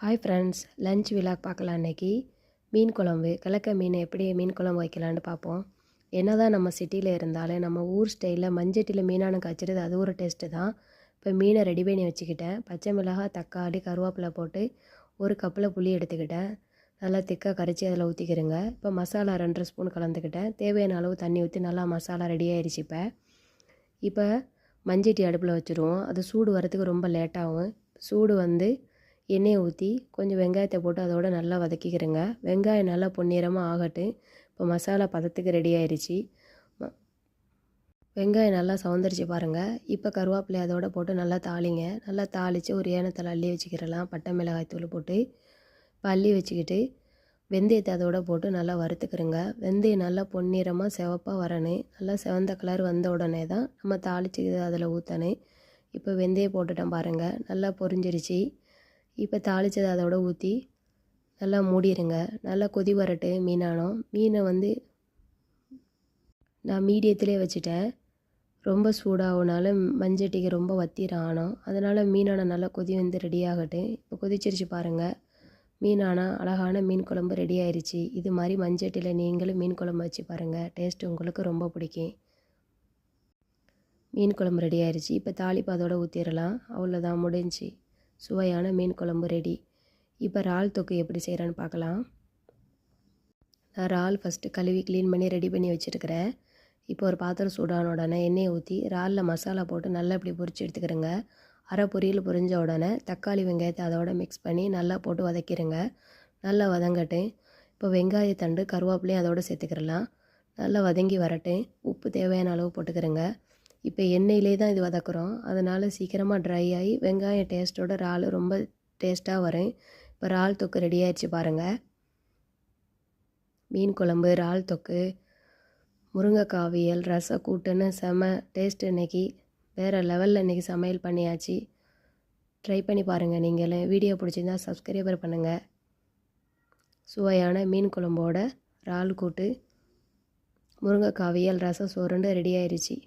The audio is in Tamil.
ஹாய் ஃப்ரெண்ட்ஸ், லஞ்ச் விலாக் பார்க்கலாம். அன்றைக்கி மீன் குழம்பு, கிழக்க மீன் எப்படி மீன் குழம்பு வைக்கலான்னு பார்ப்போம். என்ன தான் நம்ம சிட்டியில் இருந்தாலும் நம்ம ஊர் ஸ்டைலில் மஞ்சட்டியில் மீனான காய்ச்சிறது அது ஒரு டேஸ்ட்டு தான். இப்போ மீனை ரெடி பண்ணி வச்சுக்கிட்டேன். பச்சை மிளகாய், தக்காளி, கருவேப்பிலை போட்டு ஒரு கப்பில் புளி எடுத்துக்கிட்டேன். நல்லா திக்காக கரைச்சி அதில் ஊற்றிக்கிறேங்க. இப்போ மசாலா 2 ஸ்பூன் கலந்துக்கிட்டேன். தேவையான அளவு தண்ணி ஊற்றி நல்லா மசாலா ரெடி ஆயிடுச்சு. இப்போ மஞ்சட்டி அடுப்பில் வச்சுருவோம். அது சூடு வரத்துக்கு ரொம்ப லேட்டாகும். சூடு எண்ணெயை ஊற்றி கொஞ்சம் வெங்காயத்தை போட்டு அதோட நல்லா வதக்கிக்கிறேங்க. வெங்காயம் நல்லா பொன்னிறமாக ஆகட்டும். இப்போ மசாலா பதத்துக்கு ரெடி ஆயிடுச்சு. வெங்காயம் நல்லா சவுந்தரிச்சு பாருங்கள். இப்போ கருவேப்பிலை அதோட போட்டு நல்லா தாளிங்க. நல்லா தாளித்து ஒரு ஏனத்தில் அள்ளி வச்சுக்கிறலாம். பட்டை மிளகாய் தூள் போட்டு இப்போ அள்ளி வச்சுக்கிட்டு வெந்தயத்தை அதோட போட்டு நல்லா வறுத்துக்கிறோங்க. வெந்தயம் நல்லா பொன்னிறமாக சிவப்பாக வரணும். நல்லா சிவந்த கலர் வந்த உடனே தான் நம்ம தாளித்து அதில் ஊற்றணும். இப்போ வெந்தயம் போட்டுட்டேன் பாருங்கள், நல்லா பொரிஞ்சிருச்சு. இப்போ தாளித்ததை அதோட ஊற்றி நல்லா மூடிடுங்க. நல்லா கொதி வரட்டு. மீனை நான் மீடியத்திலே வச்சுட்டேன். ரொம்ப சூடாகனாலும் மஞ்சட்டிக்கு ரொம்ப வத்திரானோம். அதனால் மீனான நல்லா கொதி ரெடி ஆகட்டும். இப்போ கொதிச்சிருச்சு பாருங்கள். அழகான மீன் குழம்பு ரெடி ஆயிடுச்சு. இது மாதிரி மஞ்சட்டியில் நீங்களும் மீன் குழம்பு வச்சு பாருங்கள். டேஸ்ட்டு உங்களுக்கு ரொம்ப பிடிக்கும். மீன் குழம்பு ரெடி ஆயிடுச்சு. இப்போ தாளிப்பு அதோட ஊற்றிடலாம். அவ்வளோதான், முடிஞ்சு. சுவையான மீன் குழம்பு ரெடி. இப்போ இறால் தொக்கு எப்படி செய்கிறேன்னு பார்க்கலாம். நான் இறால் ஃபஸ்ட்டு கழுவி க்ளீன் பண்ணி ரெடி பண்ணி வச்சுருக்கிறேன். இப்போ ஒரு பாத்திரம் சூடான உடனே எண்ணெயை ஊற்றி இறாலில் மசாலா போட்டு நல்லா இப்படி பொரிச்சு எடுத்துக்கிறேங்க. அரை பொரியல் பொரிஞ்ச உடனே தக்காளி வெங்காயத்தை அதோட மிக்ஸ் பண்ணி நல்லா போட்டு வதக்கிடுங்க. நல்லா வதங்கட்டும். இப்போ வெங்காயத்தண்டு கருவேப்பிலையும் அதோடு சேர்த்துக்கிறலாம். நல்லா வதங்கி வரட்டும். உப்பு தேவையான அளவு போட்டுக்கிறேங்க. இப்போ எண்ணெயிலே தான் இது வதக்குறோம். அதனால் சீக்கிரமாக ட்ரை ஆகி வெங்காயம் டேஸ்ட்டோட இறால் ரொம்ப டேஸ்ட்டாக வரும். இப்போ இறால் தொக்கு ரெடி ஆகிடுச்சு பாருங்கள். மீன் குழம்பு, இறால் தொக்கு, முருங்கைக்காய் அவியல், ரசம் கூட்டுன்னு செம டேஸ்ட். இன்றைக்கி வேறு லெவலில் இன்றைக்கி சமையல் பண்ணியாச்சு. ட்ரை பண்ணி பாருங்கள் நீங்களும். வீடியோ பிடிச்சிருந்தா சப்ஸ்கிரைபர் பண்ணுங்கள். சுவையான மீன் குழம்போட இறால் கூட்டு, முருங்கைக்காய் அவியல், ரசம் சோறுண்டு ரெடி ஆயிடுச்சு.